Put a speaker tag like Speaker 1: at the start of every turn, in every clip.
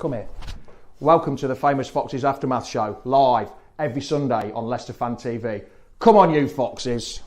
Speaker 1: Come here. Welcome to the Famous Foxes Aftermath Show, live every Sunday on Leicester Fan TV. Come on, you Foxes.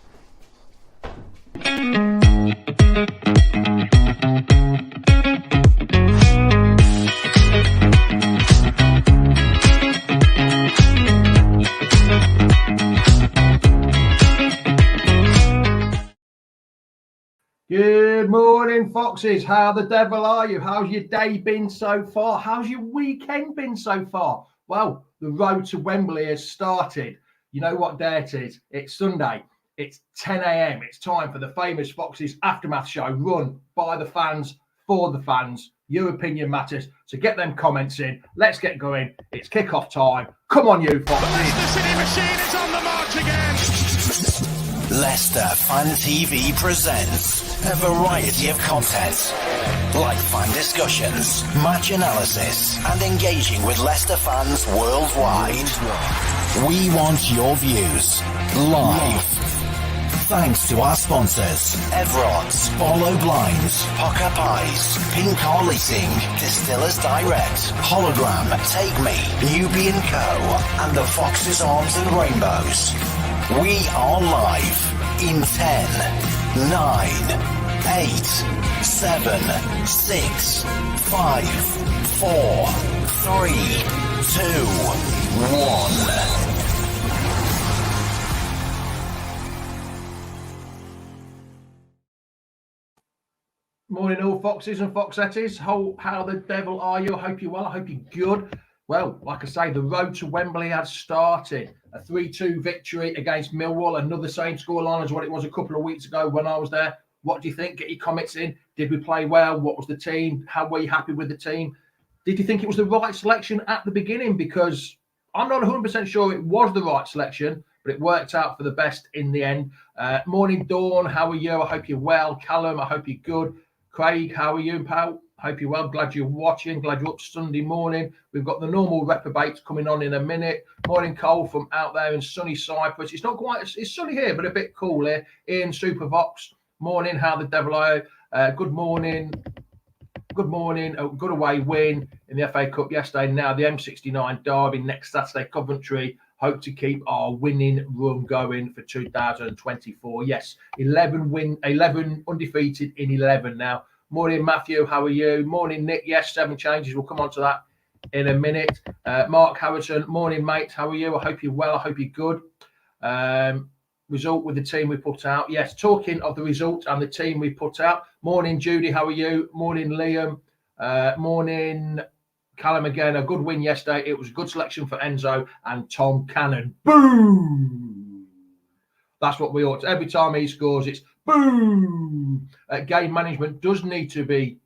Speaker 1: Good morning, Foxes. How the devil are you? How's your day been so far? How's your weekend been so far? Well, the road to Wembley has started. You know what day it is? It's Sunday. It's 10 a.m. It's time for the Famous Foxes Aftermath Show, run by the fans, for the fans. Your opinion matters. So get them comments in. Let's get going. It's kickoff time. Come on, you Foxes.
Speaker 2: The Leicester City machine is on the march again.
Speaker 3: Leicester Fan TV presents a variety of content, like fan discussions, match analysis, and engaging with Leicester fans worldwide. We want your views live. Thanks to our sponsors, Everard's, Polo Blinds, Pocker Pies, Pink Car Leasing, Distillers Direct, Hologram, Take Me, Nubian Co, and the Foxes Arms and Rainbows. We are live in 10, 9, 8, 7, 6, 5, 4, 3, 2, 1.
Speaker 1: Morning, all Foxes and Foxettes. How the devil are you? I hope you're well. I hope you're good. Well, like I say, the road to Wembley has started. A 3-2 victory against Millwall. Another same scoreline as what it was a couple of weeks ago when I was there. What do you think? Get your comments in. Did we play well? What was the team? How were you happy with the team? Did you think it was the right selection at the beginning? Because I'm not 100% sure it was the right selection, but it worked out for the best in the end. Morning, Dawn. How are you? I hope you're well. Callum, I hope you're good. Craig, how are you, pal? Hope you're well. Glad you're watching. Glad you're up Sunday morning. We've got the normal reprobates coming on in a minute. Morning, Cole from out there in sunny Cyprus. It's not quite, it's sunny here, but a bit cool here. Ian Supervox. Morning, how the devil are you? Good morning. Good morning. A good away win in the FA Cup yesterday. Now the M69 derby next Saturday, Coventry. Hope to keep our winning run going for 2024. Yes, 11 undefeated in 11 now. Morning, Matthew. How are you? Morning, Nick. Yes, 7 changes. We'll come on to that in a minute. Mark Harrison. Morning, mate. How are you? I hope you're well. I hope you're good. Result with the team we put out. Yes, talking of the result and the team we put out. Morning, Judy. How are you? Morning, Liam. Morning, Callum again. A good win yesterday. It was a good selection for Enzo and Tom Cannon. Boom! That's what we ought to. Every time he scores, it's boom! Game management does need to be.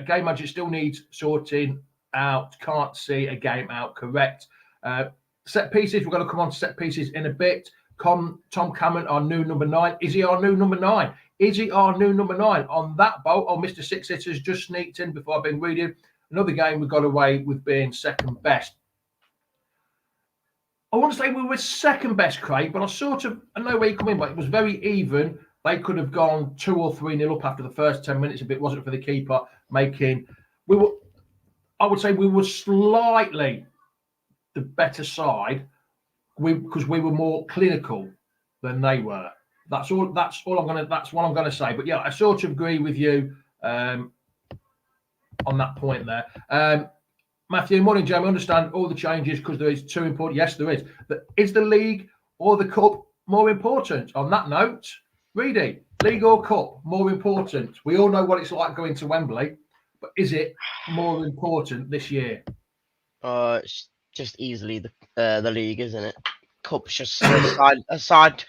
Speaker 1: Game management still needs sorting out. Can't see a game out correct. Set pieces. We're going to come on to set pieces in a bit. Tom Cameron, our new number 9. Is he our new number 9? Is he our new number 9? On that boat, Mr. Six Hitters just sneaked in before I've been reading. Another game we got away with being second best. I want to say we were second best, Craig, but I know where you come in, but it was very even. They could have gone 2 or 3-0 up after the first 10 minutes if it wasn't for the keeper making. I would say we were slightly the better side because we were more clinical than they were. That's all I'm gonna. That's what I'm gonna say. But yeah, I sort of agree with you on that point there. Matthew, morning, Jamie. I understand all the changes because there is 2 important. Yes, there is. But is the league or the cup more important? On that note, Reedy, league or cup more important? We all know what it's like going to Wembley, but is it more important this year?
Speaker 4: It's just easily the league, isn't it? Cup's just a side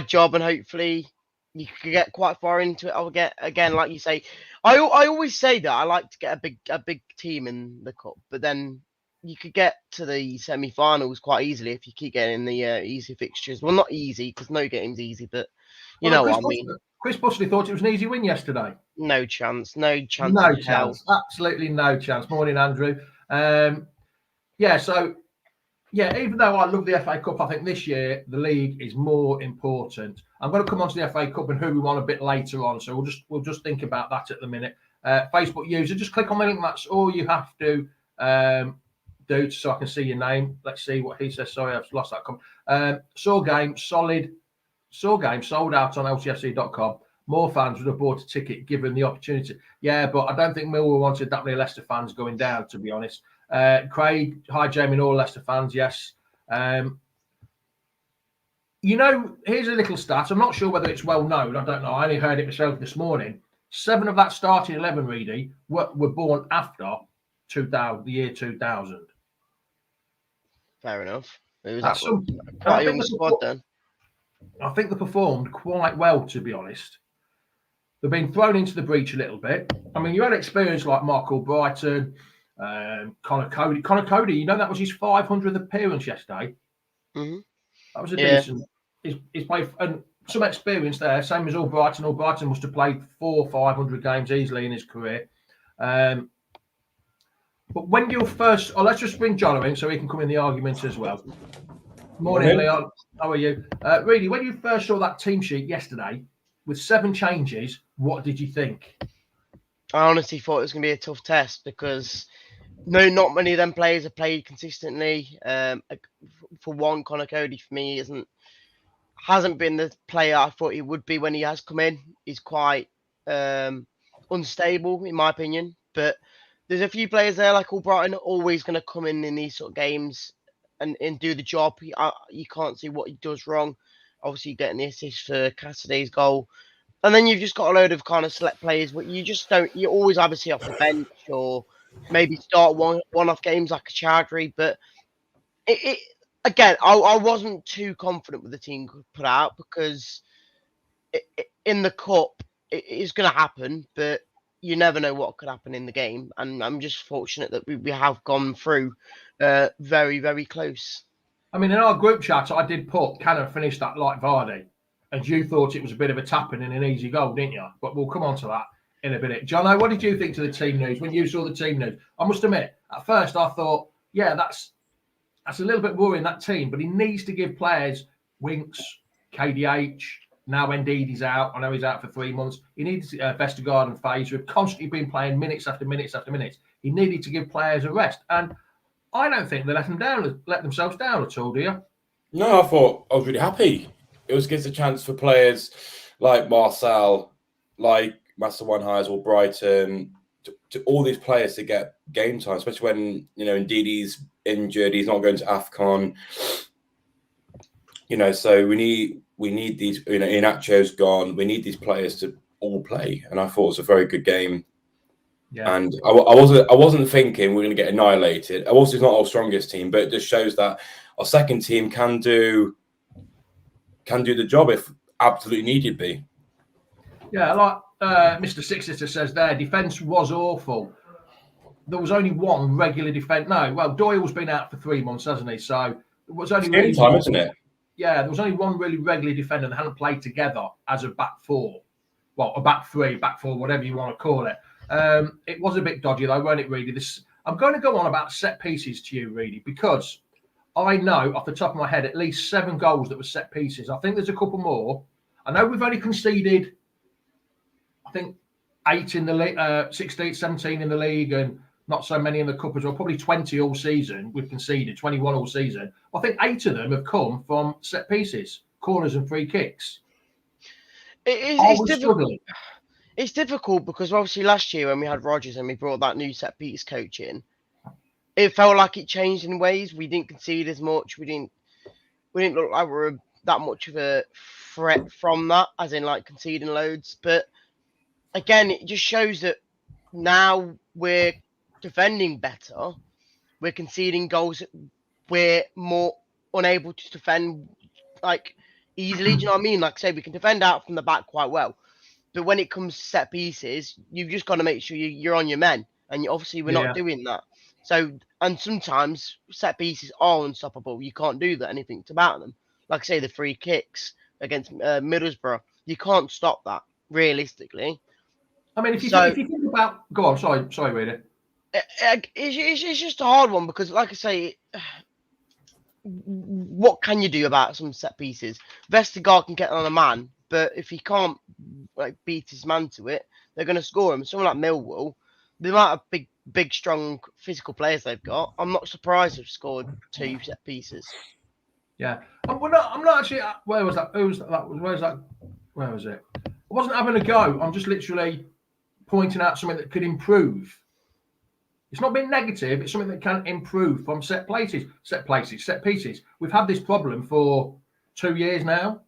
Speaker 4: job, and hopefully you could get quite far into it. I'll get again, like you say. I always say that I like to get a big team in the cup, but then you could get to the semi-finals quite easily if you keep getting the easy fixtures. Well, not easy because no game's easy, but you know what I mean.
Speaker 1: Chris Busley thought it was an easy win yesterday.
Speaker 4: No chance. No chance.
Speaker 1: No chance. Absolutely no chance. Morning, Andrew. Even though I love the FA Cup, I think this year the league is more important. I'm going to come on to the FA Cup and who we want a bit later on, so we'll just think about that at the minute. Facebook user, just click on the link. That's all you have to do so I can see your name. Let's see what he says. Sorry, I've lost that comment. Saw game sold out on ltfc.com. More fans would have bought a ticket given the opportunity. Yeah, but I don't think Millwall wanted that many Leicester fans going down, to be honest. Craig, hi Jamie and all Leicester fans, yes. Here's a little stat. I'm not sure whether it's well known. I don't know. I only heard it myself this morning. 7 of that starting 11, Reedy, were born after the year 2000.
Speaker 4: Fair enough. It was
Speaker 1: That's
Speaker 4: quite a young squad then.
Speaker 1: I think they performed quite well, to be honest. They've been thrown into the breach a little bit. I mean, you had experience like Mark Albrighton, Connor Cody. Connor Cody, that was his 500th appearance yesterday.
Speaker 4: Mm-hmm.
Speaker 1: That was a decent. He's played and some experience there, same as Albrighton. Albrighton must have played 400 or 500 games easily in his career. But when you first, let's just bring John in so he can come in the argument as well. Morning, Leon. How are you? Reedy, when you first saw that team sheet yesterday with 7 changes, what did you think?
Speaker 4: I honestly thought it was going to be a tough test because not many of them players have played consistently. For one, Connor Cody for me hasn't been the player I thought he would be when he has come in. He's quite unstable in my opinion. But there's a few players there like Albrighton always going to come in these sort of games and do the job. You can't see what he does wrong. Obviously, getting the assist for Cassidy's goal. And then you've just got a load of kind of select players, but you just don't. You always either see off the bench or maybe start one-off games like a Chowdhury. But again, I wasn't too confident with the team could put out because in the cup it is going to happen, but you never know what could happen in the game. And I'm just fortunate that we have gone through very, very close.
Speaker 1: I mean, in our group chat, I did put, can I finish that like Vardy? And you thought it was a bit of a tap-in and an easy goal, didn't you? But we'll come on to that in a minute. Jono, what did you think to the team news when you saw the team news? I must admit, at first I thought, yeah, that's a little bit worrying, that team. But he needs to give players Winks, KDH, now Ndidi's out. I know he's out for 3 months. He needs Vestergaard and Faze, who have constantly been playing minutes after minutes after minutes. He needed to give players a rest. And I don't think they let themselves down at all, do you?
Speaker 5: No, I was really happy. It gives a chance for players like Marcel, like Master One-Highs or Brighton, to all these players to get game time, especially when, Ndidi's injured, he's not going to AFCON. So we need these, Inacho's gone. We need these players to all play. And I thought it was a very good game. Yeah. And I wasn't thinking we're going to get annihilated. Also, it's not our strongest team, but it just shows that our second team can do the job if absolutely needed be.
Speaker 1: Yeah, like Mr. Sixter says there, defence was awful. There was only one regular defence. No, well, Doyle's been out for 3 months, hasn't he? So there was only
Speaker 5: really time, isn't it?
Speaker 1: Yeah, there was only one really regular defender that hadn't played together as a back four. Well, a back three, back four, whatever you want to call it. It was a bit dodgy though, weren't it, Reedy? I'm going to go on about set pieces to you, Reedy, because I know off the top of my head at least 7 goals that were set pieces. I think there's a couple more. I know we've only conceded, I think, 8 in the league, 16, 17 in the league, and not so many in the cup as well. Probably 20 all season we've conceded, 21 all season. I think 8 of them have come from set pieces, corners and free kicks.
Speaker 4: It's difficult because obviously last year when we had Rodgers and we brought that new set piece coach in, it felt like it changed in ways. We didn't concede as much. We didn't look like we were that much of a threat from that, as in like conceding loads. But again, it just shows that now we're defending better. We're conceding goals that we're more unable to defend like easily. Do you know what I mean? Like say we can defend out from the back quite well. But when it comes to set pieces, you've just got to make sure you're on your men. And obviously we're not doing that. So, and sometimes set pieces are unstoppable. You can't do that, anything about them. Like I say, the free kicks against Middlesbrough, you can't stop that, realistically.
Speaker 1: I mean, if you think about... Go on, sorry, Reader.
Speaker 4: It's just a hard one because, like I say, what can you do about some set pieces? Vestergaard can get on a man, but if he can't beat his man to it, they're going to score them. Someone like Millwall, the amount of big, strong physical players they've got, I'm not surprised they've scored 2 set pieces.
Speaker 1: Yeah, I'm not actually. Where was that? Who was that? Where was that? Where was it? I wasn't having a go. I'm just literally pointing out something that could improve. It's not been negative. It's something that can improve from set pieces. We've had this problem for 2 years now.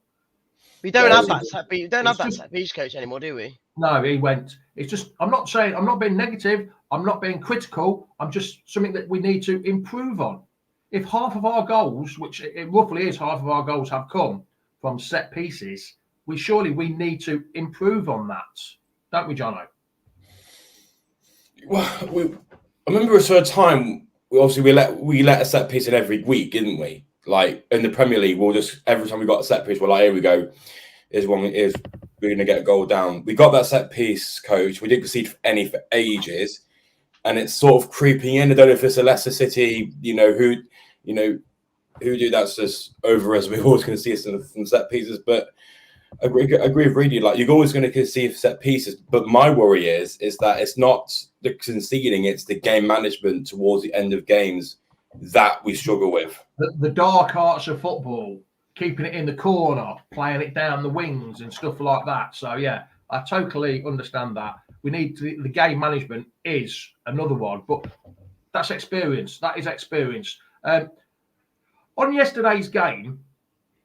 Speaker 4: We don't have that set piece coach anymore, do we?
Speaker 1: No, he went. It's just. I'm not saying. I'm not being negative. I'm not being critical. I'm just something that we need to improve on. If half of our goals, which it roughly is, half of our goals have come from set pieces, we need to improve on that, don't we, Jono?
Speaker 5: Well, I remember a certain time. We let a set piece in every week, didn't we? Like in the Premier League, we'll just every time we got a set piece, we're like, here we go. We're going to get a goal down. We got that set piece, coach. We didn't concede for ages, and it's sort of creeping in. I don't know if it's a Leicester City, who do that's just over us. We're always going to see us from set pieces, but I agree with Reedy. Like you're always going to concede set pieces, but my worry is that it's not the conceding; it's the game management towards the end of games that we struggle with.
Speaker 1: The dark arts of football, keeping it in the corner, playing it down the wings and stuff like that. So yeah, I totally understand that. We need the game management is another one, but that's experience. That is experience. On yesterday's game,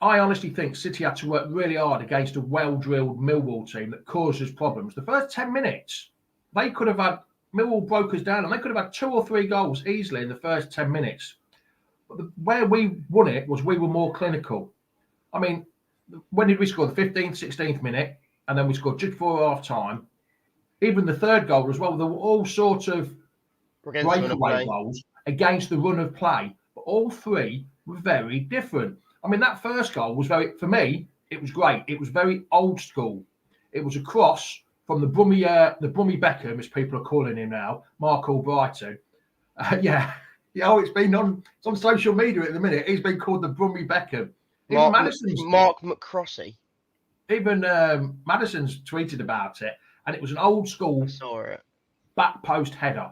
Speaker 1: I honestly think City had to work really hard against a well-drilled Millwall team that caused us problems. The first 10 minutes, they could have had Millwall broke us down and they could have had 2 or 3 goals easily in the first 10 minutes. But where we won it was we were more clinical. I mean, when did we score? The 15th, 16th minute, and then we scored just before half-time. Even the third goal as well, there were all sorts of breakaway goals against the run of play. But all 3 were very different. I mean, that first goal was for me, it was great. It was very old school. It was a cross from the Brummy Beckham, as people are calling him now, Mark Albrighton. It's on social media at the minute. He's been called the Brummy Beckham.
Speaker 4: Mark McCrossy.
Speaker 1: Even Madison's tweeted about it, and it was an old school back post header.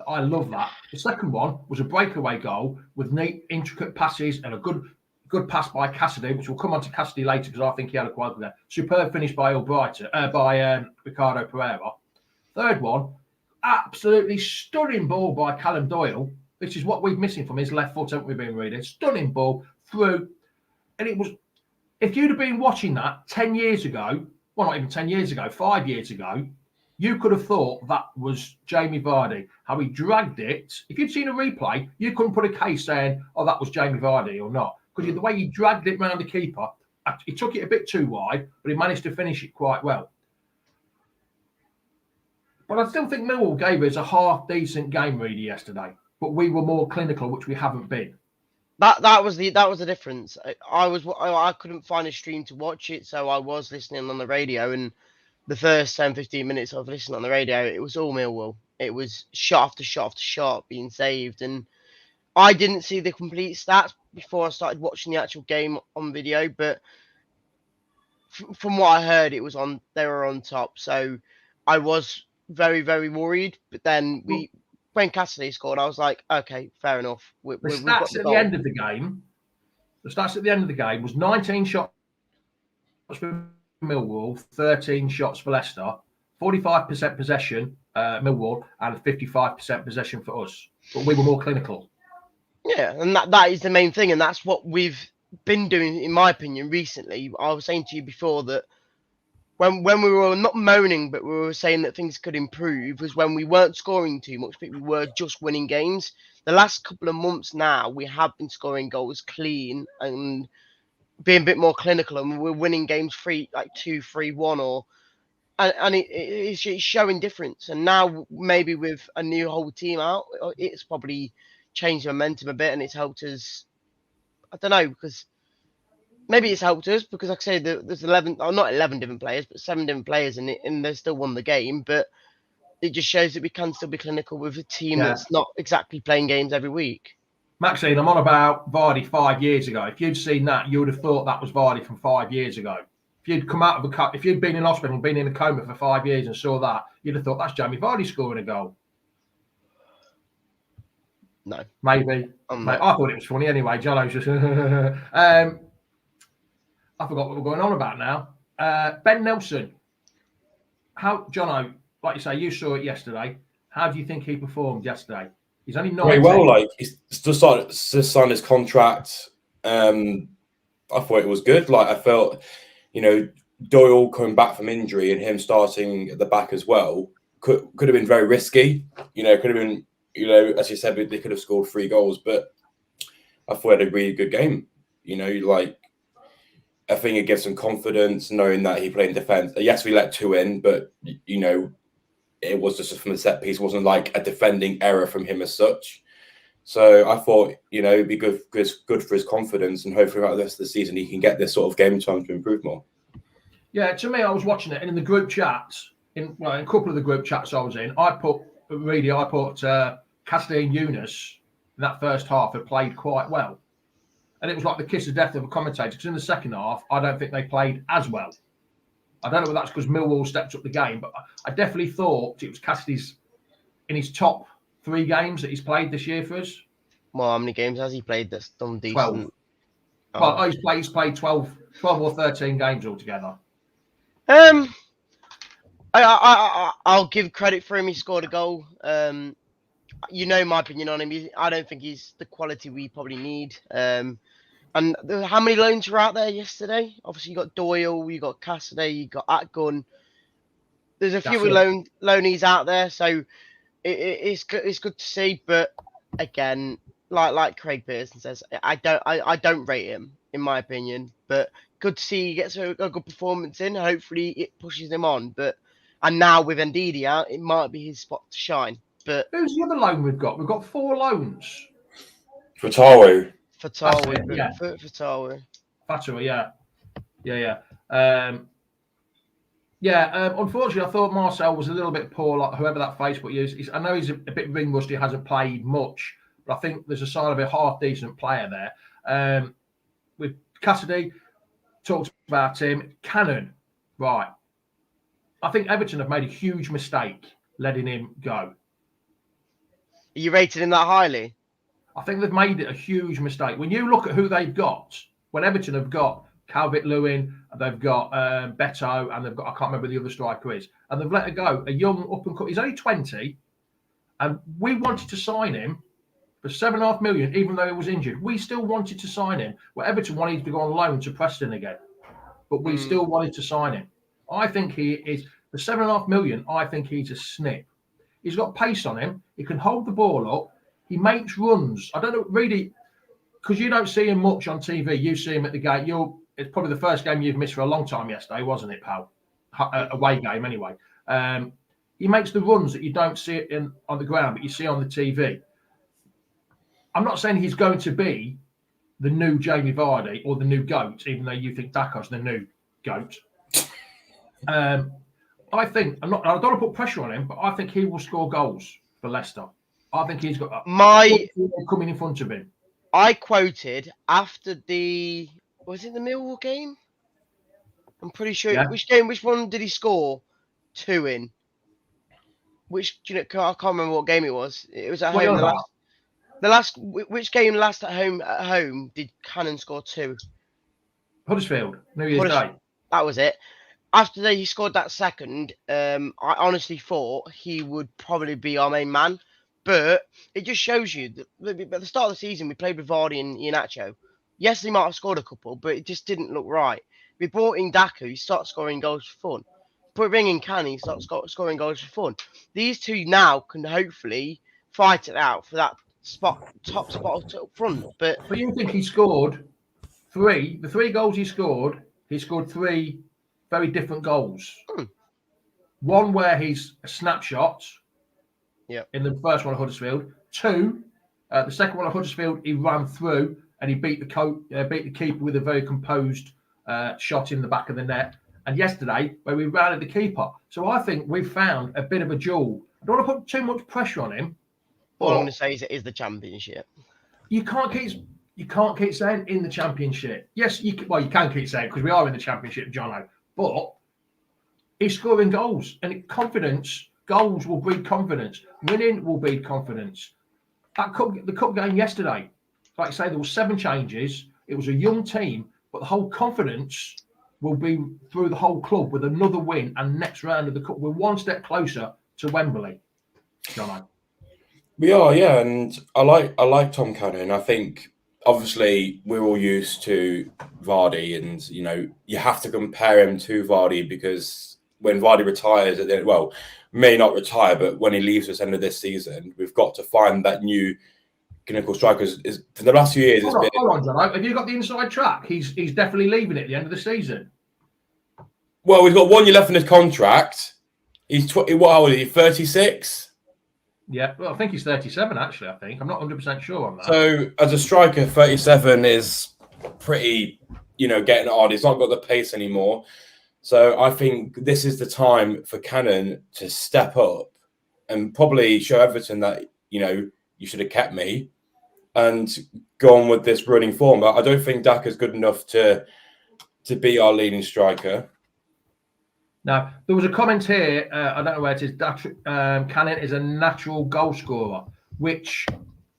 Speaker 1: I love that. The second one was a breakaway goal with neat, intricate passes and a good pass by Cassidy, which we'll come on to Cassidy later because I think he had a quite good. Superb finish by Ricardo Pereira. Third one, absolutely stunning ball by Callum Doyle. This is what we're missing from his left foot, haven't we been reading? Stunning ball through. And it was, if you'd have been watching that 10 years ago, well, not even 10 years ago, 5 years ago, you could have thought that was Jamie Vardy. How he dragged it. If you'd seen a replay, you couldn't put a case saying, oh, that was Jamie Vardy or not. Because the way he dragged it round the keeper, he took it a bit too wide, but he managed to finish it quite well. But I still think Millwall gave us a half-decent game, really, yesterday. But we were more clinical, which we haven't been.
Speaker 4: That was the difference. I couldn't find a stream to watch it, so I was listening on the radio, and the first 10-15 minutes of listening on the radio, it was all Millwall. It was shot after shot after shot being saved. And I didn't see the complete stats before I started watching the actual game on video. But from what I heard, they were on top. So I was very, very worried. But then when Cassidy scored, I was like, okay, fair enough.
Speaker 1: The stats at the end of the game was 19 shots for Millwall, 13 shots for Leicester, 45% possession, Millwall, and 55% possession for us. But we were more clinical. Yeah,
Speaker 4: and that is the main thing, and that's what we've been doing, in my opinion, recently. I was saying to you before that when we were not moaning, but we were saying that things could improve, was when we weren't scoring too much, but we were just winning games. The last couple of months now, we have been scoring goals clean and being a bit more clinical, and we're winning games 2-3-1, and it's showing difference. And now maybe with a new whole team out, it's probably changed the momentum a bit, and it's helped us. I don't know, because maybe it's helped us because, like I say, there's not 11 different players, but 7 different players in it, and they still won the game. But it just shows that we can still be clinical with a team that's not exactly playing games every week.
Speaker 1: Maxine, I'm on about Vardy 5 years ago. If you'd seen that, you would have thought that was Vardy from 5 years ago. if you'd come out of if you'd been in hospital and been in a coma for 5 years and saw that, you'd have thought that's Jamie Vardy scoring a goal.
Speaker 4: No,
Speaker 1: maybe. I thought it was funny anyway. Jono's just. I forgot what we're going on about now. Ben Nelson. How, Jono? Like you say, you saw it yesterday. How do you think he performed yesterday? He's only 19.
Speaker 5: Very well. Like he's just signed his contract. I thought it was good. Like I felt, Doyle coming back from injury and him starting at the back as well could have been very risky. Could have been, as you said, they could have scored 3 goals. But I thought it had a really good game. I think it gives him confidence knowing that he played in defence. Yes, we let 2 in, but it was just from the set piece. It wasn't like a defending error from him as such. So I thought, it'd be good for his confidence, and hopefully throughout the rest of the season he can get this sort of game time to improve more.
Speaker 1: Yeah, to me, I was watching it, and in the group chats, in a couple of the group chats I was in, I put Cassidy and Yunus in that first half had played quite well. And it was like the kiss of death of a commentator, because in the second half, I don't think they played as well. I don't know whether that's because Millwall stepped up the game, but I definitely thought it was Cassidy's in his top 3 games that he's played this year for us.
Speaker 4: Well, how many games has he played that's done decent?
Speaker 1: 12. Oh. Well, he's played 12 or 13 games altogether.
Speaker 4: I'll give credit for him. He scored a goal. My opinion on him. I don't think he's the quality we probably need. And how many loans were out there yesterday? Obviously, you got Doyle, you got Cassidy, you got Atgun. There's a few loanees out there, so it's good to see. But again, like Craig Pearson says, I don't rate him in my opinion. But good to see he gets a good performance in. Hopefully, it pushes him on. And now with Ndidi out, it might be his spot to shine. But
Speaker 1: who's the other loan we've got? We've got 4 loans.
Speaker 5: Fatawu.
Speaker 4: Fatawu.
Speaker 1: Unfortunately, I thought Marcel was a little bit poor, like whoever that Facebook is. I know he's a bit ring rusty, hasn't played much, but I think there's a sign of a half decent player there. With Cassidy, talked about him. Cannon, right. I think Everton have made a huge mistake letting him go.
Speaker 4: Are you rated him that highly?
Speaker 1: I think they've made it a huge mistake. When you look at who they've got, when Everton have got Calvert-Lewin, they've got Beto, and they've got, I can't remember who the other striker is, and they've let it go. A young up-and-coming, he's only 20, and we wanted to sign him for $7.5 million, even though he was injured. We still wanted to sign him. Well, Everton wanted to go on loan to Preston again, but we still wanted to sign him. I think he is, for $7.5 million, I think he's a snip. He's got pace on him. He can hold the ball up. He makes runs. I don't know, really, because you don't see him much on TV. You see him at the gate. It's probably the first game you've missed for a long time yesterday, wasn't it, pal? Away game, anyway. He makes the runs that you don't see on the ground, but you see on the TV. I'm not saying he's going to be the new Jamie Vardy or the new GOAT, even though you think Dako's the new GOAT. I think I don't want to put pressure on him, but I think he will score goals for Leicester. I think he's got coming in front of him.
Speaker 4: I quoted after was it the Millwall game? I'm pretty sure. Yeah. Which one did he score 2 in? I can't remember what game it was. It was at home. Which game last at home did Cannon score 2?
Speaker 1: Huddersfield, New Year's Day.
Speaker 4: That was it. After he scored that second, I honestly thought he would probably be our main man. But it just shows you that at the start of the season, we played with Vardy and Iheanacho. Yes, he might have scored a couple, but it just didn't look right. We brought in Daku, he started scoring goals for fun. Bring in Canny, he started scoring goals for fun. These two now can hopefully fight it out for that top spot up front. But
Speaker 1: you think he scored 3? The 3 goals he scored 3 very different goals. One where he's a snapshot.
Speaker 4: Yeah.
Speaker 1: In the first one at Huddersfield. 2, the second one at Huddersfield, he ran through and he beat the keeper with a very composed shot in the back of the net. And yesterday, where we ran at the keeper. So I think we've found a bit of a jewel. I don't want to put too much pressure on him.
Speaker 4: All I'm going to say is it is the Championship.
Speaker 1: You can't keep saying in the Championship. Yes, you can keep saying because we are in the Championship, Jono. but he's scoring goals, and goals will breed confidence. Winning will breed confidence. The cup game yesterday, like I say, there were 7 changes. It was a young team, but the whole confidence will be through the whole club with another win and next round of the cup. We're one step closer to Wembley, John.
Speaker 5: We are, yeah, and I like Tom Cannon. I think obviously we're all used to Vardy, and you have to compare him to Vardy because when Vardy retires may not retire, but when he leaves us end of this season, we've got to find that new clinical striker. For the last few years,
Speaker 1: Hold on, John. Have you got the inside track? He's definitely leaving at the end of the season.
Speaker 5: Well, we've got 1 year left in his contract. He's what old is he? 36.
Speaker 1: Yeah, well, I think he's 37. Actually, I'm not 100% sure on that.
Speaker 5: So, as a striker, 37 is pretty, getting on. He's not got the pace anymore. So, I think this is the time for Cannon to step up and probably show Everton that you should have kept me and go on with this running form. But I don't think Daka's good enough to be our leading striker.
Speaker 1: Now, there was a comment here, I don't know where it is, Cannon is a natural goal scorer, which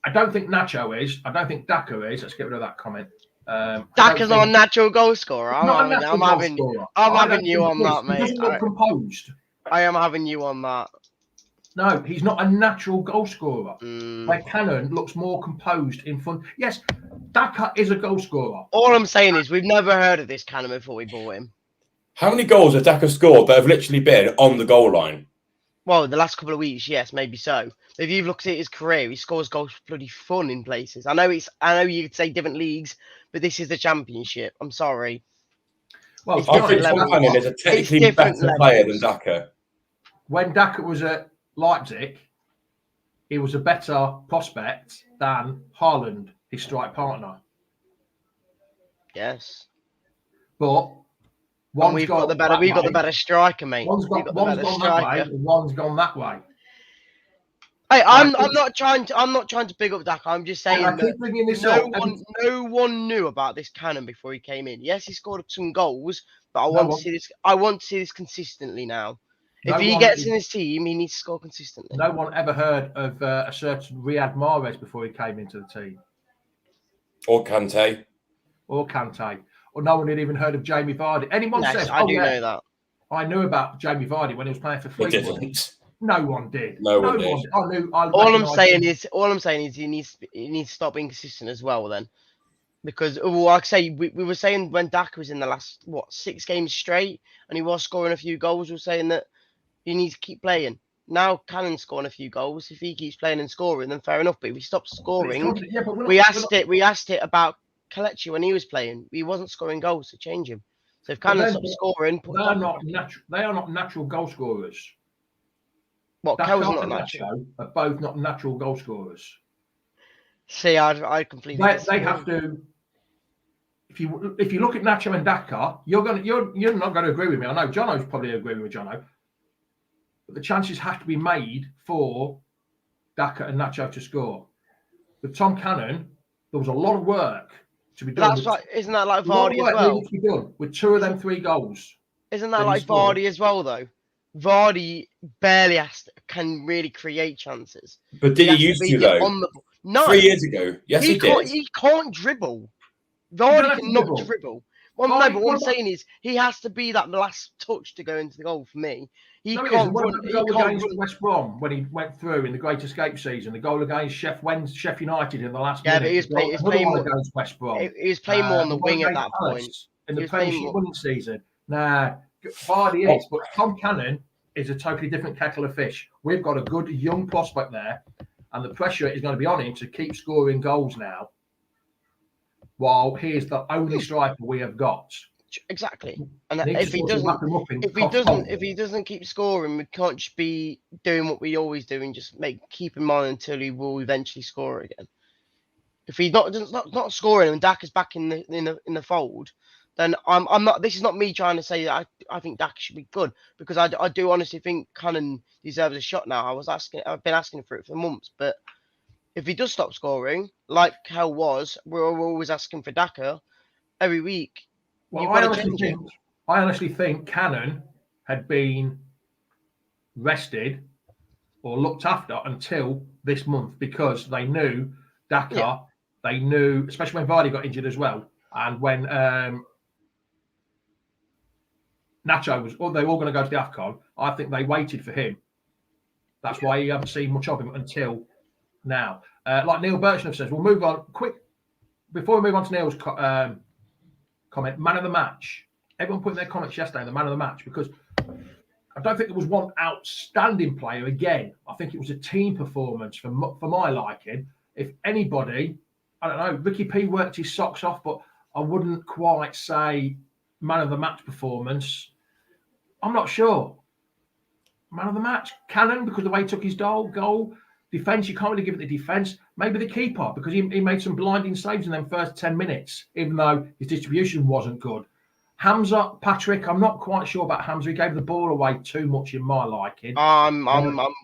Speaker 1: I don't think Nacho is. I don't think Daka is. Let's get rid of that comment.
Speaker 4: Daka's not a natural goal scorer. I'm having you on that, mate.
Speaker 1: He doesn't look composed.
Speaker 4: I am having you on that.
Speaker 1: No, he's not a natural goal scorer. Like Cannon looks more composed in front. Yes, Daka is a goal scorer.
Speaker 4: All I'm saying is we've never heard of this Cannon before we bought him.
Speaker 5: How many goals has Daka scored that have literally been on the goal line?
Speaker 4: Well, the last couple of weeks, yes, maybe so. If you've looked at his career, he scores goals for bloody fun in places. I know you could say different leagues, but this is the Championship. I'm sorry.
Speaker 1: Well,
Speaker 5: I think Tom Cannon is a technically better player than Daka.
Speaker 1: When Daka was at Leipzig, he was a better prospect than Haaland, his strike partner.
Speaker 4: Yes.
Speaker 1: But
Speaker 4: we've got the better striker, mate.
Speaker 1: One's gone that way, and one's gone that way.
Speaker 4: Hey, I'm not trying to big up Daka. I'm just saying that no one knew about this Cannon before he came in. Yes, he scored some goals, but I want to see this consistently now. If he gets in his team, he needs to score consistently.
Speaker 1: No one ever heard of a certain Riyad Mahrez before he came into the team.
Speaker 5: Or Kante. Or
Speaker 1: no one had even heard of Jamie Vardy. Anyone says,
Speaker 4: I do know that.
Speaker 1: I knew about Jamie Vardy when he was playing for Fleetwood. No one did.
Speaker 5: No one did.
Speaker 4: All I'm saying is he needs to stop being consistent as well then. Because, like I say, we were saying when Daka was in the last, 6 games straight, and he was scoring a few goals, we were saying that he needs to keep playing. Now Cannon's scoring a few goals. If he keeps playing and scoring, then fair enough. But if he stops scoring, we asked it about Kelechi when he was playing. He wasn't scoring goals to change him. So if Cannon stops scoring,
Speaker 1: they are not natural goal scorers.
Speaker 4: What? Kel's not natural.
Speaker 1: Are both not natural goal scorers.
Speaker 4: See, I completely.
Speaker 1: They have to. If you look at Nacho and Daka, you're not going to agree with me. I know Jono's probably agreeing with Jono, but the chances have to be made for Daka and Nacho to score. With Tom Cannon, there was a lot of work to be done.
Speaker 4: Isn't that like Vardy as well?
Speaker 1: To be done with 2 of them 3 goals.
Speaker 4: Isn't that like Vardy as well, though? Vardy barely can really create chances.
Speaker 5: But did he used to, though?
Speaker 4: No.
Speaker 5: 3 years ago. Yes, he did.
Speaker 4: He can't dribble. Vardy cannot dribble. But what I'm saying is he has to be that last touch to go into the goal for me. He can't run.
Speaker 1: The goal against West Brom when he went through in the Great Escape season. The goal against Sheffield United in the last minute.
Speaker 4: But he was playing more
Speaker 1: against West Brom.
Speaker 4: He was playing more on the wing at that point.
Speaker 1: In the Premiership winning season. Nah, Vardy is, but Tom Cannon is a totally different kettle of fish. We've got a good young prospect there, and the pressure is going to be on him to keep scoring goals now. While he is the only striker we have got.
Speaker 4: Exactly. And if he doesn't keep scoring, we can't just be doing what we always do and just keep him on until he will eventually score again. If he's not scoring and Daka's back in the fold, then I'm not. This is not me trying to say that I think Daka should be good, because I do honestly think Cannon deserves a shot now. I've been asking for it for months, but if he does stop scoring, like Hell was, we're always asking for Daka every week.
Speaker 1: Well, I honestly think I honestly think Cannon had been rested or looked after until this month because they knew Dakar, they knew, especially when Vardy got injured as well, and when Nacho was, they were all going to go to the AFCON. I think they waited for him. That's why you haven't seen much of him until now. Like Neil Birchnough says, we'll move on quick. Before we move on to Neil's comment, man of the match. Everyone put in their comments yesterday, the man of the match, because I don't think there was one outstanding player. Again, I think it was a team performance for my liking. If anybody, I don't know, Ricky P worked his socks off, but I wouldn't quite say man of the match performance. I'm not sure. Man of the match, Cannon, because the way he took his goal. Defence, you can't really give it the defence. Maybe the keeper, because he made some blinding saves in them first 10 minutes, even though his distribution wasn't good. Hamza, Patrick, I'm not quite sure about Hamza. He gave the ball away too much in my liking.
Speaker 4: I'm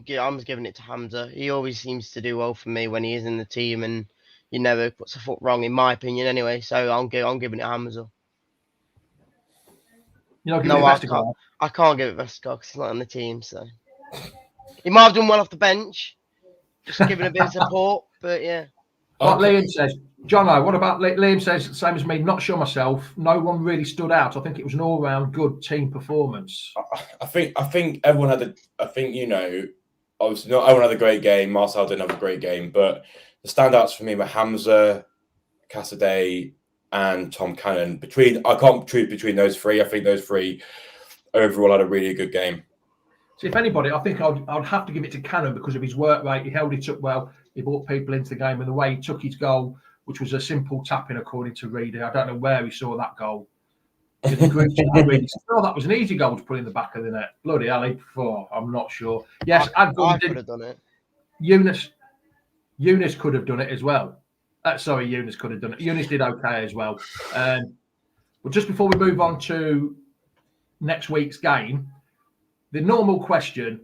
Speaker 4: giving it to Hamza. He always seems to do well for me when he is in the team, and he never puts a foot wrong, in my opinion, anyway. So I'm giving it to Hamza.
Speaker 1: You're not giving it
Speaker 4: I can't give it Vestergaard because he's not on the team. So he might have done well off the bench, just giving a bit of support. But yeah.
Speaker 1: Like Liam says, Jono, what about Liam says, same as me, not sure myself. No one really stood out. I think it was an all-round good team performance.
Speaker 5: I think everyone had obviously not everyone had a great game. Marcel didn't have a great game, but the standouts for me were Hamza, Cassidy, and Tom Cannon. I can't choose between those three. I think those three overall had a really good game.
Speaker 1: So if anybody, I think I'd have to give it to Cannon because of his work rate. He held it up well. He brought people into the game, and the way he took his goal, which was a simple tapping, according to Reedy. I don't know where he saw that goal. In the group chat, that was an easy goal to put in the back of the net. Bloody hell, I'm not sure. Yes,
Speaker 4: I could have done it.
Speaker 1: Eunice could have done it as well. Eunice could have done it. Eunice did okay as well. But just before we move on to next week's game, the normal question: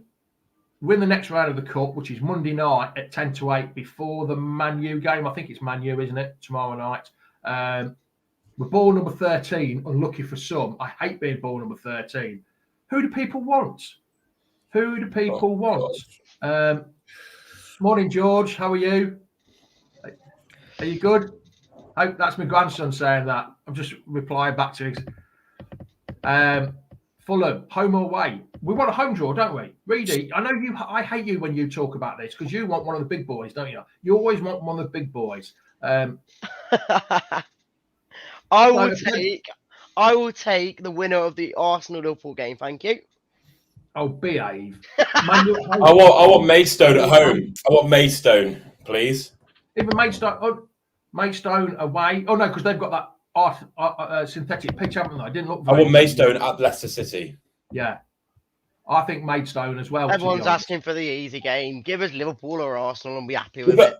Speaker 1: win the next round of the cup, which is Monday night at 10-8 before the Man U game. I think it's Man U, isn't it? Tomorrow night. We're ball number 13, unlucky for some. I hate being ball number 13. Who do people want? Morning, George. How are you? Are you good? That's my grandson saying that. I'm just replying back to him. Fulham, home or away? We want a home draw, don't we? Reedy, I know I hate you when you talk about this because you want one of the big boys, don't you? You always want one of the big boys.
Speaker 4: I will take the winner of the Arsenal-Liverpool game, thank you.
Speaker 1: Oh, behave.
Speaker 5: I want Maidstone at home. I want Maidstone, please.
Speaker 1: Even Maidstone away. Oh, no, because they've got that synthetic pitch, haven't they? I didn't look
Speaker 5: I want Maidstone at Leicester City.
Speaker 1: Yeah. I think Maidstone as well.
Speaker 4: Everyone's asking for the easy game. Give us Liverpool or Arsenal and be happy with it.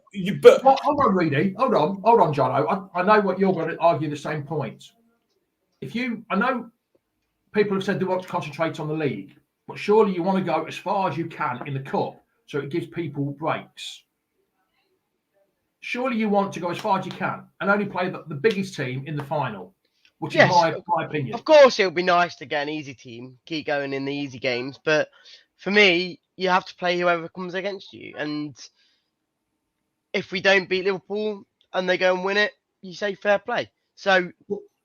Speaker 1: Well, hold on, Reedy. Hold on, Jono. I know what you're going to argue the same point. I know people have said they want to concentrate on the league, but surely you want to go as far as you can in the cup so it gives people breaks. Surely you want to go as far as you can and only play the biggest team in the final. Which is my opinion.
Speaker 4: Of course, it would be nice to get an easy team, keep going in the easy games. But for me, you have to play whoever comes against you. And if we don't beat Liverpool and they go and win it, you say fair play. So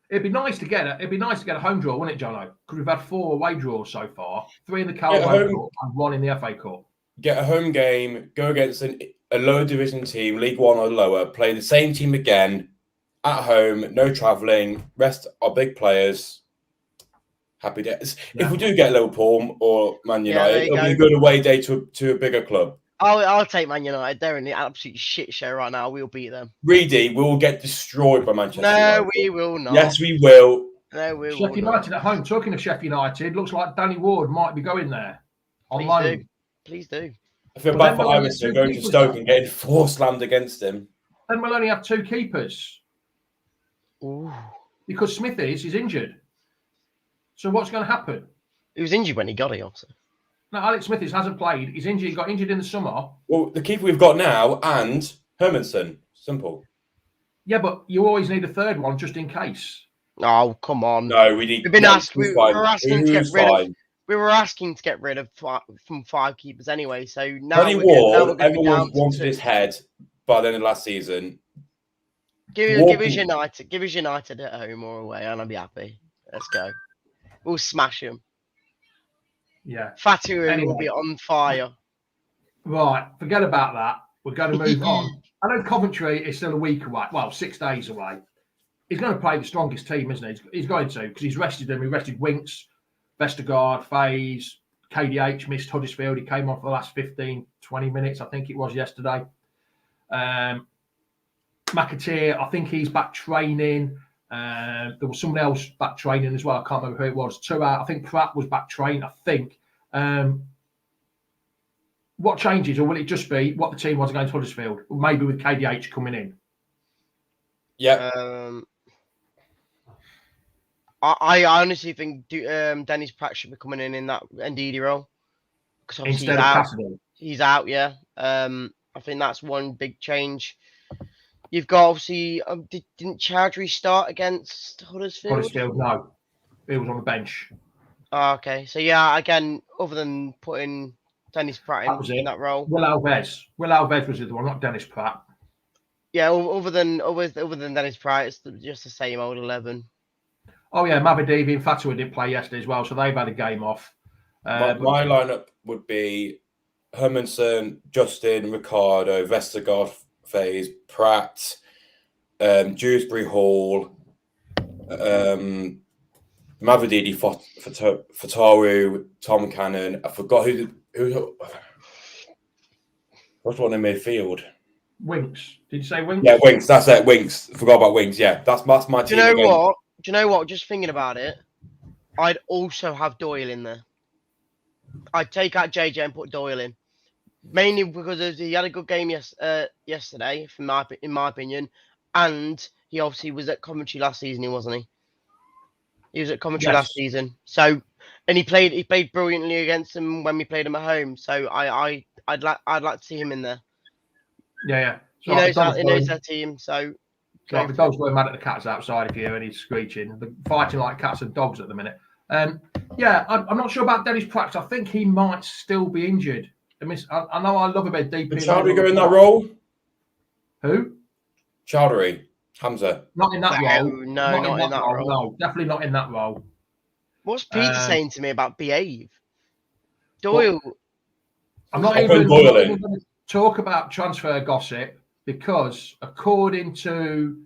Speaker 1: it'd be nice to get a home draw, wouldn't it, Jono? Because we've had 4 away draws so far, 3 in the Carabao Cup and 1 in the FA Cup.
Speaker 5: Get a home game, go against a lower division team, League One or lower, play the same team again. At home, no travelling, rest our big players. Happy days. Yeah. If we do get Liverpool or Man United, it'll be a good away day to a bigger club.
Speaker 4: I'll take Man United. They're in the absolute shit show right now. We'll beat them.
Speaker 5: Reedy, we will get destroyed by Manchester United.
Speaker 4: No, we will not.
Speaker 5: Yes, we will.
Speaker 4: No, we will
Speaker 1: Sheffield United at home. Talking of Sheffield United, looks like Danny Ward might be going there.
Speaker 4: Please do.
Speaker 5: I feel bad for Iverson going to Stoke and getting 4 slammed against him.
Speaker 1: Then we'll only have 2 keepers.
Speaker 4: Ooh.
Speaker 1: Because Smithies is injured. So what's going to happen?
Speaker 4: He was injured when he got it, also.
Speaker 1: No, Alex Smithies hasn't played. He's injured. He got injured in the summer.
Speaker 5: Well, the keeper we've got now and Hermanson. Simple.
Speaker 1: Yeah, but you always need a third one just in case.
Speaker 4: Oh, come on.
Speaker 5: No, we need.
Speaker 4: We've been
Speaker 5: no,
Speaker 4: asked. We were asking to get
Speaker 5: Who's
Speaker 4: rid of.
Speaker 5: fine?
Speaker 4: We were asking to get rid of from 5 keepers anyway. So now
Speaker 5: Tony
Speaker 4: now
Speaker 5: Ward,
Speaker 4: we're going to be
Speaker 5: everyone
Speaker 4: down to
Speaker 5: wanted
Speaker 4: 2.
Speaker 5: his head by the end of last season.
Speaker 4: Give us United. Give us United at home or away, and I'll be happy. Let's go. We'll smash them.
Speaker 1: Yeah.
Speaker 4: Fatu
Speaker 1: Anyway.
Speaker 4: will be on fire.
Speaker 1: Right, forget about that. We're going to move on. I know Coventry is still a week away. Well, 6 days away. He's going to play the strongest team, isn't he? He's going to, because he's rested them. He rested Winks, Vestergaard, Faze, KDH, missed Huddersfield. He came on for the last 15, 20 minutes, I think it was yesterday. McAteer, I think he's back training. There was someone else back training as well. I can't remember who it was. 2 out. I think Pratt was back training, I think. What changes, or will it just be what the team was against Huddersfield? Maybe with KDH coming in.
Speaker 5: Yeah.
Speaker 4: I honestly think Dennis Pratt should be coming in that Ndidi role. Because obviously
Speaker 1: Instead of Cassidy.
Speaker 4: He's out, yeah. I think that's one big change. You've got obviously, didn't Chowdhury start against Huddersfield?
Speaker 1: Huddersfield, no. He was on the bench.
Speaker 4: Oh, okay. So, yeah, again, other than putting Dennis Pratt in that role.
Speaker 1: Will Alves. Will Alves was the one, not Dennis Pratt.
Speaker 4: Yeah, other than Dennis Pratt, it's just the same old 11.
Speaker 1: Oh, yeah, Mavadivi and Fatua didn't play yesterday as well, so they've had a game off.
Speaker 5: My lineup would be Hermanson, Justin, Ricardo, Vestergaard, Faze, Pratt, Dewsbury Hall, Mavadidi, Fataru, Tom Cannon. I forgot who. What's one in midfield?
Speaker 1: Winks. Did you say Winks?
Speaker 5: Yeah, Winks. That's it. Winks. Forgot about Winks. Yeah, that's my team.
Speaker 4: Do you know what? Just thinking about it, I'd also have Doyle in there. I'd take out JJ and put Doyle in, mainly because he had a good game yesterday, in my opinion, and he obviously was at Coventry last season, wasn't he? He was at Coventry last season, so and he played brilliantly against them when we played him at home. So I'd like to see him in there.
Speaker 1: Yeah.
Speaker 4: So he knows their team. So
Speaker 1: the dog's going mad at the cats outside of you, and he's screeching. They're fighting like cats and dogs at the minute. Yeah, I'm not sure about Dennis Pratt. I think he might still be injured. I know I love a bit deep.
Speaker 5: Did Chowdhury go in that role?
Speaker 1: Who?
Speaker 5: Chowdhury. Hamza.
Speaker 1: Not in that role.
Speaker 4: No, not in that role.
Speaker 1: No, definitely not in that role.
Speaker 4: What's Peter saying to me about behave? Doyle.
Speaker 1: I'm not even going to talk about transfer gossip because, according to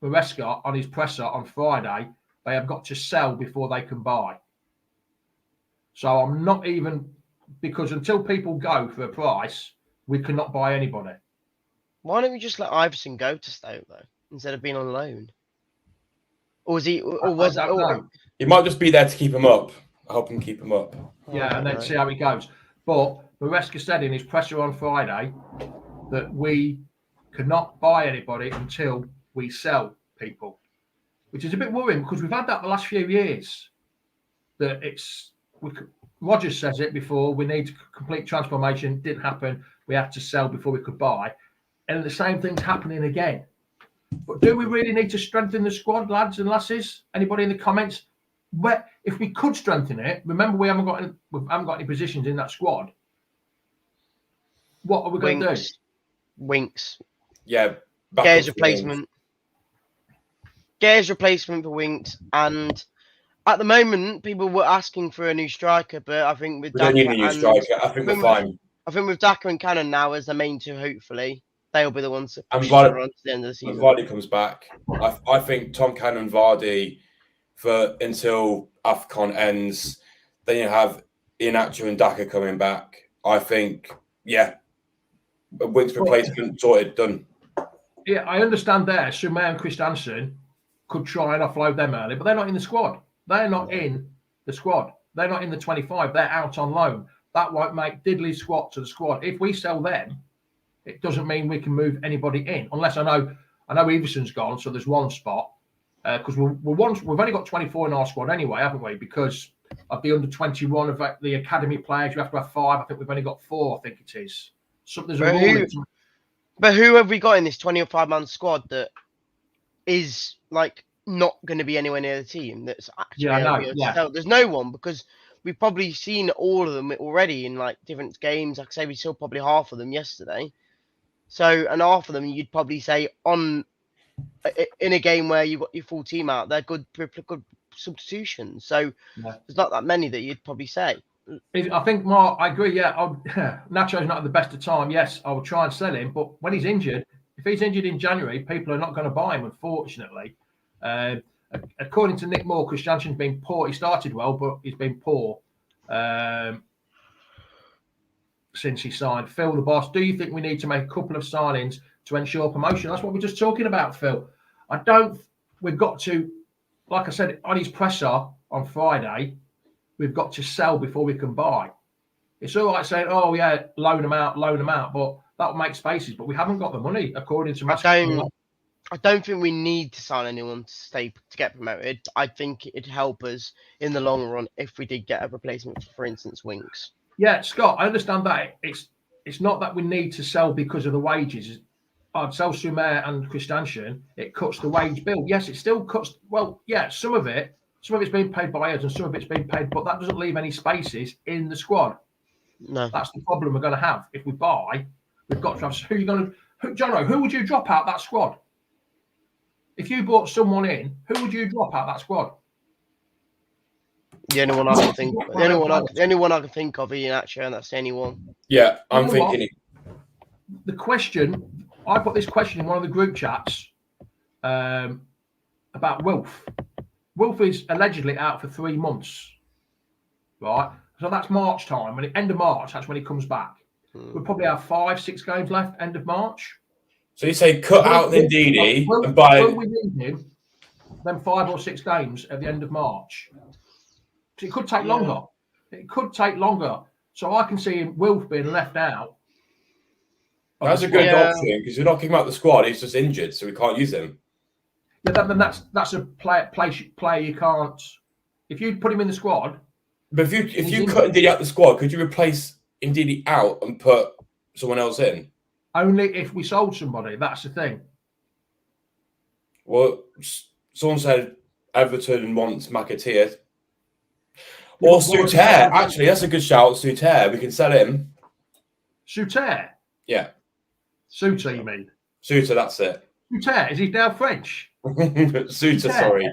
Speaker 1: Maresca on his presser on Friday, they have got to sell before they can buy. So I'm not even, because until people go for a price, we cannot buy anybody.
Speaker 4: Why don't we just let Iverson go to Stoke though, instead of being on loan? Or was he? Or was it?
Speaker 5: He might just be there to keep him up. Help him keep him up.
Speaker 1: Yeah, and then see how it goes. But Maresca said in his presser on Friday that we cannot buy anybody until we sell people, which is a bit worrying because we've had that the last few years. That Rogers says it before. We need complete transformation. Didn't happen. We had to sell before we could buy, and the same thing's happening again. But do we really need to strengthen the squad, lads and lasses? Anybody in the comments? If we could strengthen it, remember we haven't got any positions in that squad. What are we going to do?
Speaker 4: Winks.
Speaker 5: Yeah.
Speaker 4: Gare's replacement. Gare's replacement for Winks, and at the moment people were asking for a new striker, but I think with
Speaker 5: we don't need a new striker. I think we're fine.
Speaker 4: I think with Daka and Cannon now as the main two, hopefully they'll be the ones that push
Speaker 5: on
Speaker 4: to the end of the season.
Speaker 5: Vardy comes back. I think Tom Cannon and Vardy until AFCON ends. Then you have Iheanacho and Daka coming back. I think, Winks replacement sorted, done.
Speaker 1: Yeah, I understand there. Sumer and Christensen could try and offload them early, but they're not in the squad. They're not in the squad. They're not in the 25. They're out on loan. That won't make diddly squat to the squad. If we sell them, it doesn't mean we can move anybody in, unless I know Everson's gone, so there's one spot. Because we've only got 24 in our squad anyway, haven't we? Because of the under 21 of the academy players, you have to have 5. I think we've only got 4. I think it is. So there's a rule.
Speaker 4: But who have we got in this 25-man squad that is like not going to be anywhere near the team that's actually
Speaker 1: I know.
Speaker 4: able to sell. There's no one, because we've probably seen all of them already in like different games. Like I say, we saw probably half of them yesterday. So, and half of them you'd probably say in a game where you've got your full team out, they're good substitutions. So there's not that many that you'd probably say.
Speaker 1: I think, Mark, I agree. Yeah, Nacho's not at the best of time. Yes, I will try and sell him, but when he's injured, if he's injured in January, people are not going to buy him, unfortunately. According to Nick Moore, Christiansen's been poor. He started well, but he's been poor since he signed. Phil, the boss, do you think we need to make a couple of signings to ensure promotion? That's what we're just talking about, Phil. We've got to, like I said, on his presser on Friday, we've got to sell before we can buy. It's all right saying, oh, yeah, loan them out, but that will make spaces. But we haven't got the money, according to
Speaker 4: I don't think we need to sign anyone to get promoted. I think it'd help us in the long run if we did get a replacement for instance, Winks.
Speaker 1: Yeah, Scott, I understand that. It's not that we need to sell because of the wages. I'd sell Sumer and Christiansen. It cuts the wage bill. Yes, it still cuts. Well, yeah, some of it's being paid by us and some of it's being paid, but that doesn't leave any spaces in the squad.
Speaker 4: No,
Speaker 1: that's the problem we're going to have. If we buy, we've got to have. Jono, who would you drop out that squad? If you brought someone in, who would you drop out that squad?
Speaker 4: The only one I can think of. The only one I can think of, Ian, actually, and that's anyone.
Speaker 5: Yeah, I'm thinking.
Speaker 1: The question, I put this question in one of the group chats about Wilf. Wilf is allegedly out for 3 months, right? So that's March time. When end of March, that's when he comes back. We'll probably have 5-6 games left end of March.
Speaker 5: So you say cut out Ndidi and buy.
Speaker 1: Will we need him? Then 5 or 6 games at the end of March. It could take longer. It could take longer. So I can see Wilf being left out.
Speaker 5: That's a good option because you're not kicking him out the squad. He's just injured, so we can't use him.
Speaker 1: Yeah, then that's a player you can't. If you put him in the squad,
Speaker 5: but if you cut Ndidi out the squad, could you replace Ndidi out and put someone else in?
Speaker 1: Only if we sold somebody. That's the thing.
Speaker 5: Well, someone said Everton wants McAteer. Or Suter. Actually, that's a good shout. Suter. We can sell him.
Speaker 1: Suter? Yeah. Suter, you mean?
Speaker 5: Suter, that's it.
Speaker 1: Suter. Is he now French?
Speaker 5: Suter, sorry.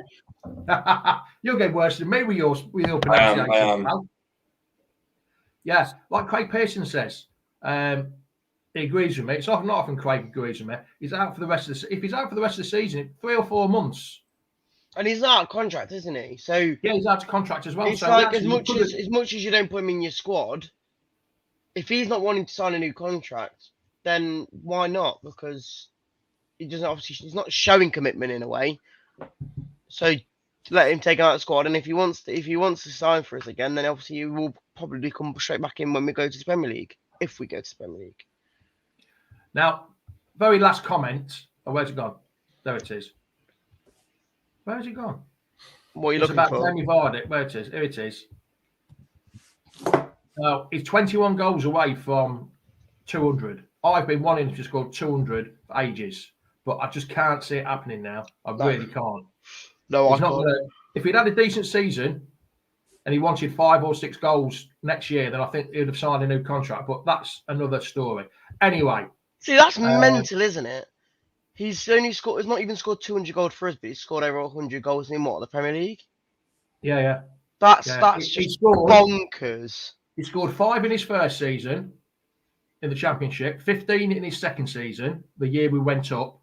Speaker 1: You'll get worse than me with your pronunciation.
Speaker 5: I am.
Speaker 1: Yes, like Craig Pearson says. He agrees with me. It's not often Craig agrees with me. He's out for the rest of the. If he's out for the rest of the season, 3 or 4 months.
Speaker 4: And he's out of contract, isn't he? So
Speaker 1: yeah, he's out of contract as well.
Speaker 4: It's like as much as you don't put him in your squad, if he's not wanting to sign a new contract, then why not? Because he doesn't obviously he's not showing commitment in a way. So let him take out the squad, and if he wants to sign for us again, then obviously he will probably come straight back in when we go to the Premier League, if we go to the Premier League.
Speaker 1: Now, very last comment. Oh, where's it gone? There it is. Where's it gone?
Speaker 4: What are you looking for?
Speaker 1: Jamie Vardy. Where it is? Here it is. Now, he's 21 goals away from 200. I've been wanting to score 200 for ages, but I just can't see it happening now. I really can't.
Speaker 4: No, I can't.
Speaker 1: If he'd had a decent season and he wanted 5 or 6 goals next year, then I think he'd have signed a new contract. But that's another story. Anyway.
Speaker 4: See, that's mental, isn't it? He's not even scored 200 goals for us, but he's scored over 100 goals in the Premier League?
Speaker 1: Yeah.
Speaker 4: That's just bonkers.
Speaker 1: He scored 5 in his first season in the Championship, 15 in his second season, the year we went up.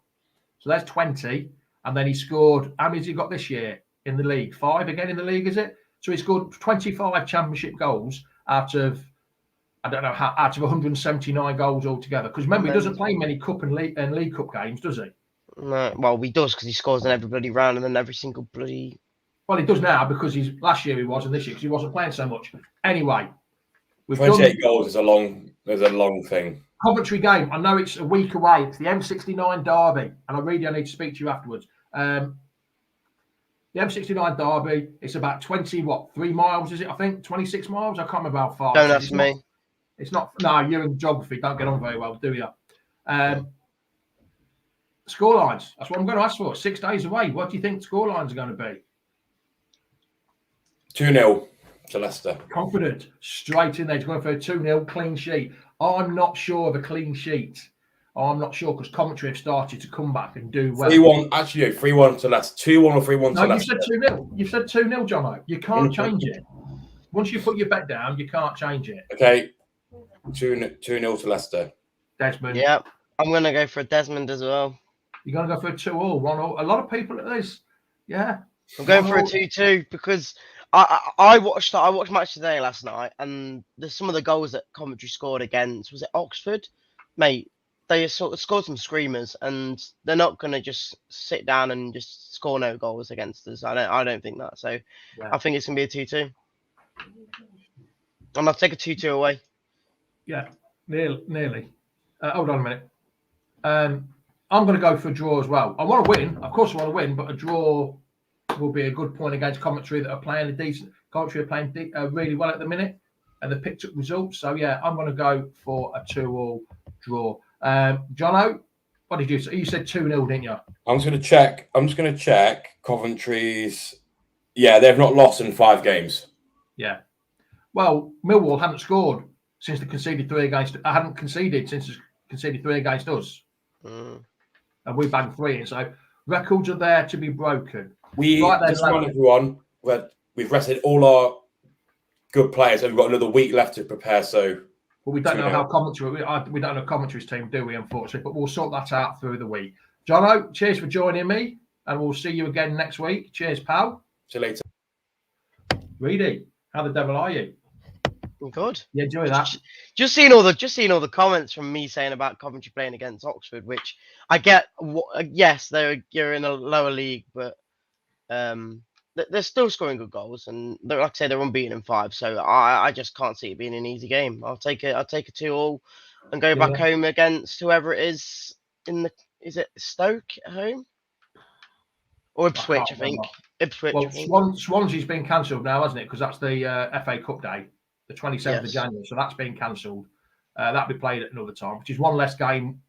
Speaker 1: So that's 20. And then he scored, how many has he got this year in the league? 5 again in the league, is it? So he scored 25 Championship goals out of 179 goals altogether. Because remember, he doesn't play many Cup and League Cup games, does he?
Speaker 4: No, well, he does because he scores in every bloody round and then every single bloody.
Speaker 1: Well, he does now because last year he was, and this year because he wasn't playing so much. Anyway,
Speaker 5: 28 goals is a long thing.
Speaker 1: Coventry game. I know it's a week away. It's the M69 derby, and I need to speak to you afterwards. The M69 derby. It's about 3 miles? Is it? I think 26 miles. I can't remember how far.
Speaker 4: Don't ask me.
Speaker 1: It's not. No, you're in geography. Don't get on very well, do you? Scorelines. That's what I'm going to ask for. 6 days away. What do you think scorelines are going to be?
Speaker 5: 2-0 to Leicester.
Speaker 1: Confident. Straight in there. He's going for a 2-0 clean sheet. I'm not sure of a clean sheet. I'm not sure because commentary have started to come back and do well.
Speaker 5: 3-1. Actually, 3-1 to Leicester. 2-1 or 3-1 to Leicester.
Speaker 1: No, you said 2-0. You said 2-0, Jono. You can't change it. Once you put your bet down, you can't change it.
Speaker 5: Okay. 2-0 to Leicester.
Speaker 1: Desmond.
Speaker 4: Yeah, I'm going to go for a Desmond as well.
Speaker 1: You're going to go for a 2-2, 1-1. A lot of people at this. Yeah.
Speaker 4: I'm going for a 2-2 because I watched match today last night, and some of the goals that commentary scored against, was it Oxford? Mate, they sort of scored some screamers, and they're not going to just sit down and just score no goals against us. I don't think that. So yeah. I think it's going to be a 2-2. And I'll take a 2-2 away.
Speaker 1: Yeah, nearly. Hold on a minute. I'm going to go for a draw as well. I want to win. Of course I want to win, but a draw will be a good point against commentary that are playing a decent. Commentary are playing really well at the minute, and they picked up results. So, yeah, I'm going to go for a 2-2 draw. Jono, what did you say? You said 2-0, didn't you?
Speaker 5: I'm just going to check Coventry's. Yeah, they've not lost in 5 games.
Speaker 1: Yeah. Well, Millwall haven't scored since they conceded 3 against. I hadn't conceded since they conceded 3 against us. And we bagged 3 in. So records are there to be broken.
Speaker 5: Just remind everyone that we've rested all our good players and we've got another week left to prepare. So,
Speaker 1: but we don't know how commentary. We don't know commentary team, do we? Unfortunately, but we'll sort that out through the week. Jono, cheers for joining me, and we'll see you again next week. Cheers, pal.
Speaker 5: See you later.
Speaker 1: Reedy, how the devil are you?
Speaker 4: Good.
Speaker 1: Yeah, enjoy that.
Speaker 4: Just seeing all the comments from me saying about Coventry playing against Oxford, which I get. Yes, you're in a lower league, but they're still scoring good goals, and like I say, they're unbeaten in 5. So I just can't see it being an easy game. I'll take a 2-2 and go back home against whoever it is is it Stoke at home or Ipswich? I think Ipswich.
Speaker 1: Well, Swansea's been cancelled now, hasn't it? Because that's the FA Cup day. The 27th of January, so that's been cancelled. That'll be played at another time, which is one less game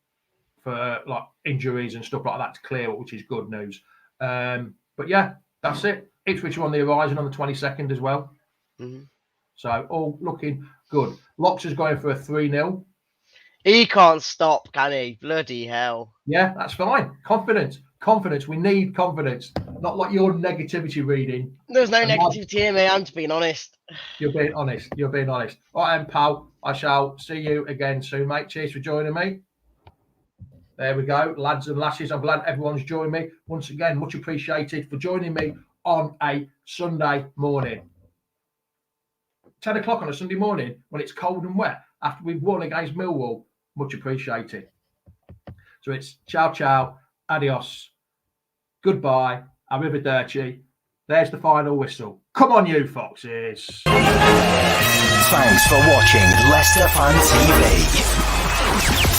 Speaker 1: for like injuries and stuff like that to clear up, which is good news. But yeah, that's it. Ipswich are on the horizon on the 22nd as well. Mm-hmm. So all looking good. Locks is going for a 3-0.
Speaker 4: He can't stop, can he? Bloody hell.
Speaker 1: Yeah, that's fine. Confidence. We need confidence. Not like your negativity reading.
Speaker 4: There's no negativity here, mate. I'm just being honest.
Speaker 1: You're being honest. All right, pal. I shall see you again soon, mate. Cheers for joining me. There we go. Lads and lasses, I'm glad everyone's joined me. Once again, much appreciated for joining me on a Sunday morning. 10 o'clock on a Sunday morning when it's cold and wet after we've won against Millwall. Much appreciated. So it's ciao, adios, goodbye, arrivederci. There's the final whistle. Come on, you foxes.
Speaker 3: Thanks for watching Leicester Fan TV.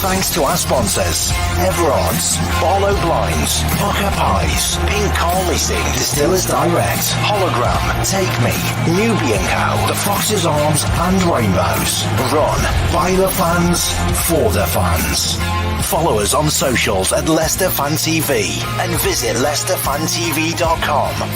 Speaker 3: Thanks to our sponsors, Everod's, Barlow Blinds, Poker Pies, Pink Car Leasing, Distillers Direct, Hologram, Take Me, Nubian Cow, The Fox's Arms and Rainbows. Run by the fans, for the fans. Follow us on socials at Leicester Fan TV and visit leicesterfantv.com.